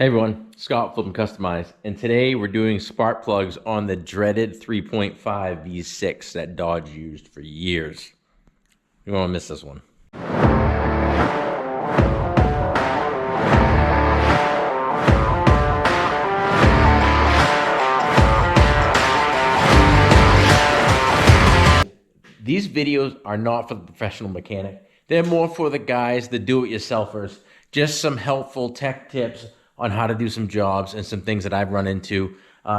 Hey everyone, Scott from Customize, and today we're doing spark plugs on the dreaded 3.5 V6 that Dodge used for years. You won't miss this one. These videos are not for the professional mechanic. They're more for the guys, the do-it-yourselfers. Just some helpful tech tips on how to do some jobs and some things that I've run into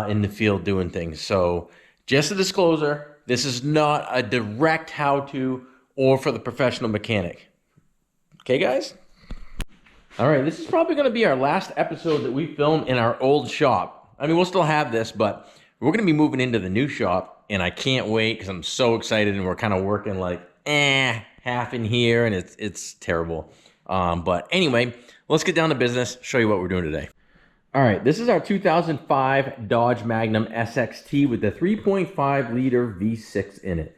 in the field doing things. So just a disclosure, this is not a direct how-to or for the professional mechanic. Okay, guys? All right, this is probably going to be our last episode that we film in our old shop. I mean, we'll still have this, but we're going to be moving into the new shop, and I can't wait because I'm so excited, and we're kind of working like, half in here, and it's terrible. But anyway, let's get down to business, show you what we're doing today. All right, this is our 2005 Dodge Magnum SXT with the 3.5 liter V6 in it.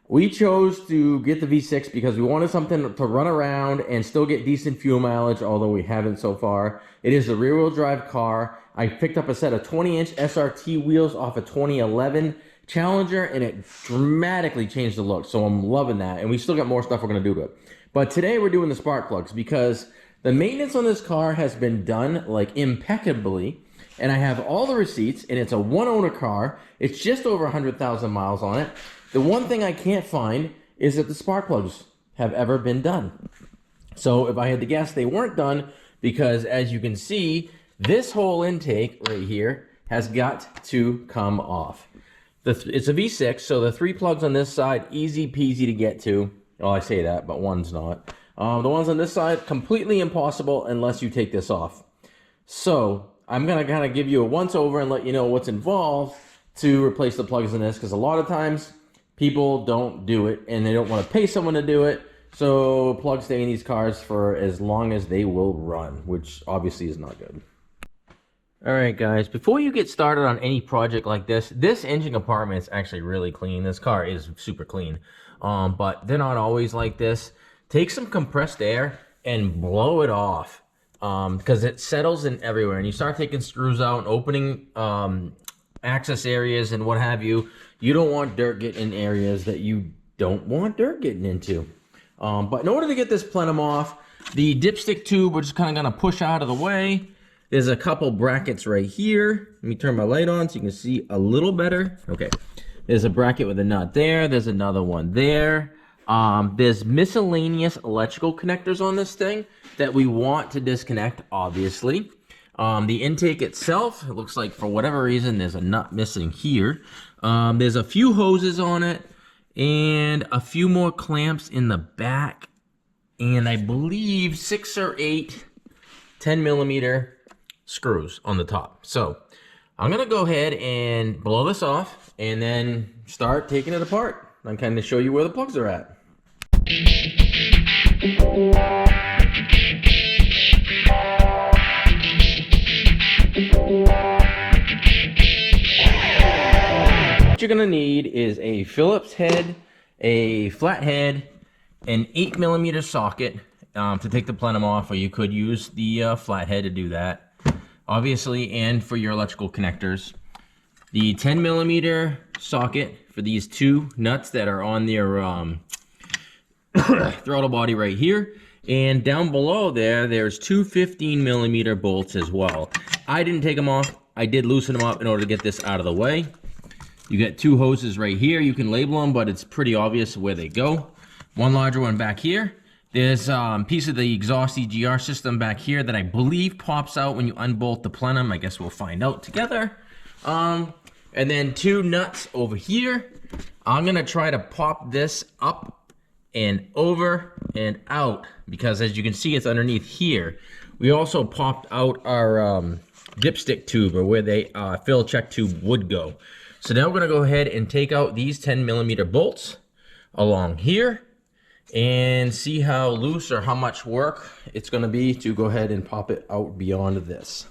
We chose to get the V6 because we wanted something to run around and still get decent fuel mileage, although we haven't so far. It is a rear-wheel drive car. I picked up a set of 20-inch SRT wheels off a 2011 Challenger, and it dramatically changed the look, so I'm loving that. And we still got more stuff we're going to do to it. But today we're doing the spark plugs because the maintenance on this car has been done like impeccably, and I have all the receipts, and it's a one-owner car. It's just over 100,000 miles on it. The one thing I can't find is that the spark plugs have ever been done. So if I had to guess, they weren't done because, as you can see, this whole intake right here has got to come off. It's a V6, so the 3 plugs on this side, easy peasy to get to. Oh, I say that, but one's not. The ones on this side, completely impossible unless you take this off. So I'm going to kind of give you a once-over and let you know what's involved to replace the plugs in this, because a lot of times people don't do it, and they don't want to pay someone to do it. So plugs stay in these cars for as long as they will run, which obviously is not good. All right, guys, before you get started on any project like this engine compartment is actually really clean. This car is super clean, but they're not always like this. Take some compressed air and blow it off because it settles in everywhere. And you start taking screws out and opening access areas and what have you. You don't want dirt getting in areas that you don't want dirt getting into. But in order to get this plenum off, the dipstick tube, we're just kind of going to push out of the way. There's a couple brackets right here. Let me turn my light on so you can see a little better. Okay. There's a bracket with a nut there. There's another one there. There's miscellaneous electrical connectors on this thing that we want to disconnect, obviously. The intake itself, it looks like for whatever reason, there's a nut missing here. There's a few hoses on it and a few more clamps in the back. And I believe 6 or 8 10mm screws on the top. So I'm gonna go ahead and blow this off and then start taking it apart and kind of show you where the plugs are at. What you're gonna need is a Phillips head, a flathead, an 8mm socket to take the plenum off, or you could use the flathead to do that, obviously, and for your electrical connectors. The 10mm socket for these 2 nuts that are on their throttle body right here. And down below there's 2 15mm bolts as well. I didn't take them off. I did loosen them up in order to get this out of the way. You get 2 hoses right here. You can label them, but it's pretty obvious where they go. One larger one back here. There's a piece of the exhaust EGR system back here that I believe pops out when you unbolt the plenum. I guess we'll find out together. And then 2 nuts over here. I'm gonna try to pop this up and over and out because, as you can see, it's underneath here. We also popped out our dipstick tube, or where the fill check tube would go. So now we're gonna go ahead and take out these 10mm bolts along here and see how loose or how much work it's going to be to go ahead and pop it out beyond this.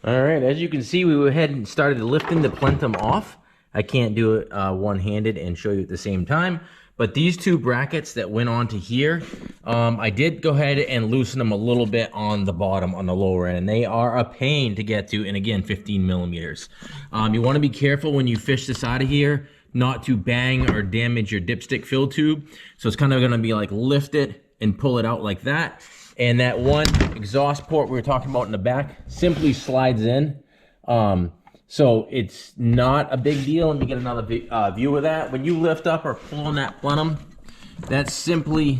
All right, as you can see, we went ahead and started lifting the plenum off. I can't do it one-handed and show you at the same time, But these two brackets that went onto here, I did go ahead and loosen them a little bit on the bottom, on the lower end, and they are a pain to get to, and again, 15 millimeters. You want to be careful when you fish this out of here, not to bang or damage your dipstick fill tube. So it's kind of going to be like lift it and pull it out like that. And that one exhaust port we were talking about in the back simply slides in. So it's not a big deal. Let me get another view of that. When you lift up or pull on that plenum, that's simply,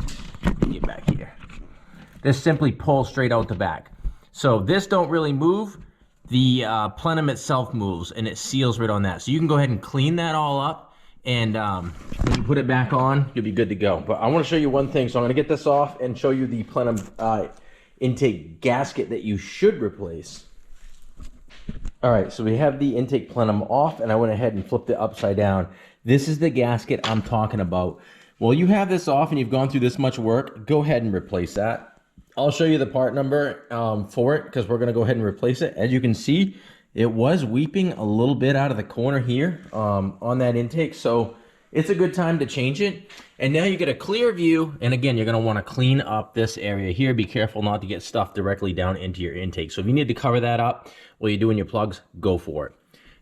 get back here. This simply pulls straight out the back. So this don't really move. The plenum itself moves and it seals right on that. So you can go ahead and clean that all up, and when you put it back on, you'll be good to go. But I want to show you one thing. So I'm going to get this off and show you the plenum intake gasket that you should replace. All right, so we have the intake plenum off, and I went ahead and flipped it upside down. This is the gasket I'm talking about. Well, you have this off and you've gone through this much work, go ahead and replace that. I'll show you the part number for it, because we're going to go ahead and replace it. As you can see, it was weeping a little bit out of the corner here on that intake, so it's a good time to change it. And now you get a clear view, and again, you're going to want to clean up this area here. Be careful not to get stuff directly down into your intake. So if you need to cover that up while you're doing your plugs, go for it.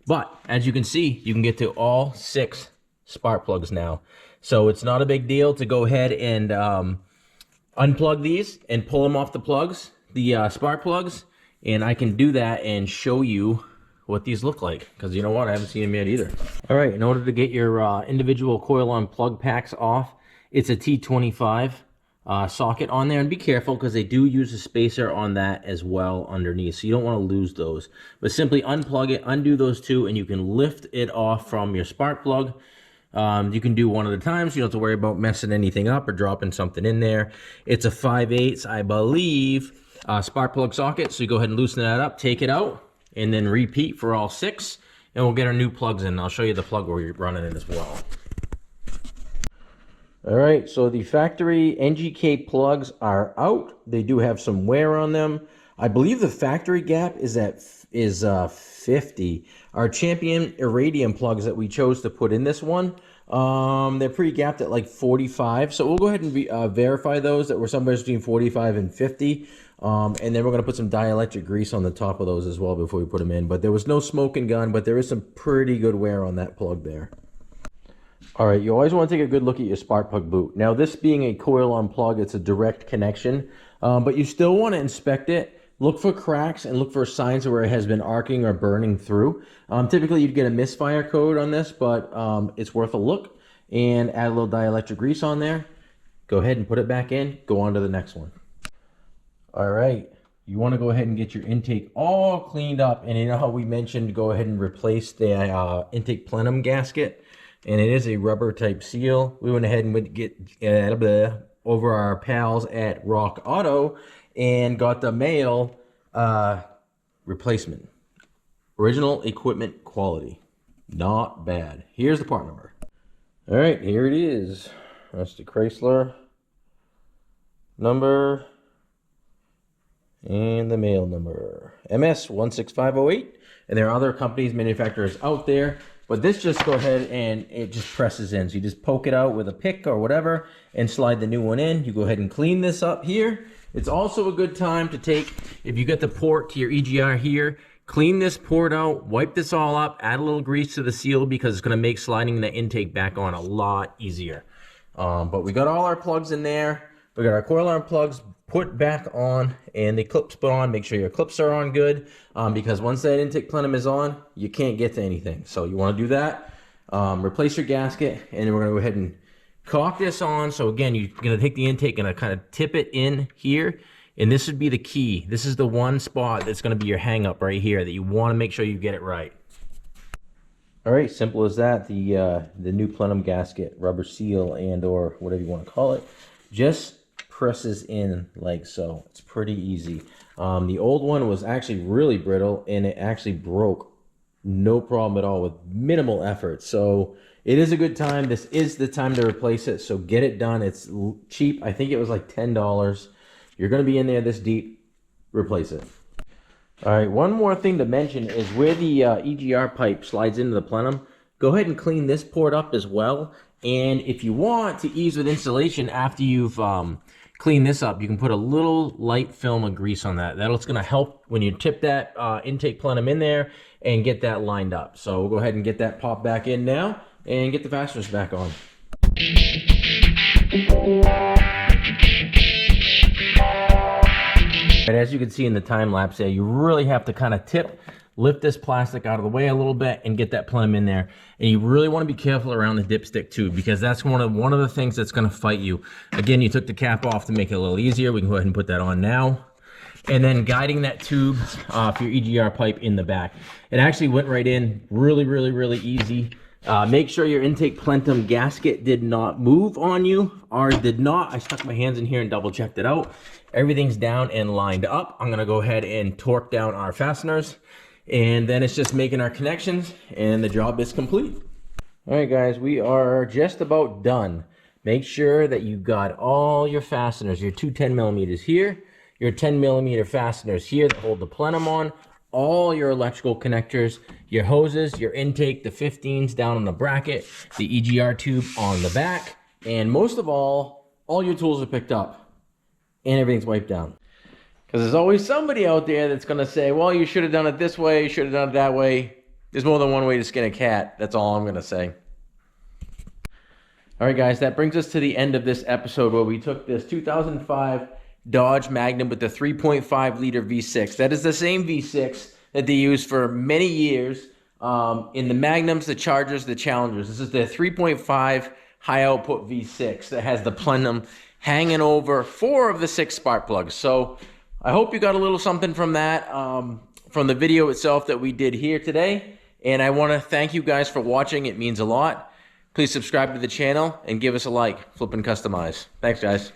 But as you can see, you can get to all 6 spark plugs now. So it's not a big deal to go ahead and unplug these and pull them off the plugs, the spark plugs. And I can do that and show you what these look like, because you know what, I haven't seen them yet either. All right, in order to get your individual coil-on plug packs off, it's a T25 socket on there, and be careful because they do use a spacer on that as well underneath, so you don't want to lose those. But simply unplug it, undo those two, and you can lift it off from your spark plug. You can do one at a time, so you don't have to worry about messing anything up or dropping something in there. It's a 5/8, I believe, spark plug socket, so you go ahead and loosen that up, take it out, and then repeat for all 6, and we'll get our new plugs in. I'll show you the plug we're running in as well. All right, so the factory NGK plugs are out. They do have some wear on them. I believe the factory gap is 50. Our Champion Iridium plugs that we chose to put in this one, they're pre-gapped at like 45. So we'll go ahead and verify those that were somewhere between 45 and 50. And then we're going to put some dielectric grease on the top of those as well before we put them in. But there was no smoking gun, but there is some pretty good wear on that plug there. All right, you always want to take a good look at your spark plug boot. Now, this being a coil-on plug, it's a direct connection, but you still want to inspect it. Look for cracks and look for signs where it has been arcing or burning through. Typically, you'd get a misfire code on this, but it's worth a look. And add a little dielectric grease on there. Go ahead and put it back in. Go on to the next one. All right, you want to go ahead and get your intake all cleaned up. And you know how we mentioned go ahead and replace the intake plenum gasket? And it is a rubber type seal. We went ahead and would get over our pals at Rock Auto and got the male replacement. Original equipment quality. Not bad. Here's the part number. All right, here it is. That's the Chrysler number. And the mail number, MS16508. And there are other companies, manufacturers out there, but this just go ahead and it just presses in. So you just poke it out with a pick or whatever and slide the new one in. You go ahead and clean this up here. It's also a good time to take, if you get the port to your EGR here, clean this port out, wipe this all up, add a little grease to the seal because it's going to make sliding the intake back on a lot easier. But we got all our plugs in there. We got our coil arm plugs put back on and the clips put on. Make sure your clips are on good because once that intake plenum is on, you can't get to anything. So you want to do that. Replace your gasket, and then we're going to go ahead and caulk this on. So again, you're going to take the intake and kind of tip it in here, and this would be the key. This is the one spot that's going to be your hang up right here that you want to make sure you get it right. All right, simple as that. The new plenum gasket, rubber seal, and or whatever you want to call it, just presses in like so. It's pretty easy. The old one was actually really brittle, and it actually broke no problem at all with minimal effort. So it is a good time. This is the time to replace it. So get it done. It's cheap. I think it was like $10. You're going to be in there this deep. Replace it. All right, one more thing to mention is where the EGR pipe slides into the plenum. Go ahead and clean this port up as well. And if you want to ease with installation after you've cleaned this up, you can put a little light film of grease on that. That's going to help when you tip that intake plenum in there and get that lined up. So we'll go ahead and get that popped back in now and get the fasteners back on. And as you can see in the time lapse there, you really have to kind of lift this plastic out of the way a little bit and get that plenum in there. And you really want to be careful around the dipstick too, because that's one of the things that's going to fight you. Again, you took the cap off to make it a little easier. We can go ahead and put that on now. And then guiding that tube for your EGR pipe in the back. It actually went right in really, really, really easy. Make sure your intake plenum gasket did not move on you. Ours did not. I stuck my hands in here and double checked it out. Everything's down and lined up. I'm gonna go ahead and torque down our fasteners, and then it's just making our connections and the job is complete. All right guys, we are just about done. Make sure that you got all your fasteners, your two 10 millimeters here, your 10 millimeter fasteners here that hold the plenum on, all your electrical connectors, your hoses, your intake, the 15s down on the bracket, the EGR tube on the back, and most of all your tools are picked up and everything's wiped down. Because there's always somebody out there that's gonna say, well, you should have done it this way, you should have done it that way. There's more than one way to skin a cat. That's all I'm gonna say. All right, guys, that brings us to the end of this episode where we took this 2005 Dodge Magnum with the 3.5 liter V6. That is the same V6 that they used for many years in the Magnums, the Chargers, the Challengers. This is the 3.5 high output V6 that has the plenum hanging over 4 of the 6 spark plugs. So I hope you got a little something from that, from the video itself that we did here today. And I want to thank you guys for watching. It means a lot. Please subscribe to the channel and give us a like. Flip and customize. Thanks, guys.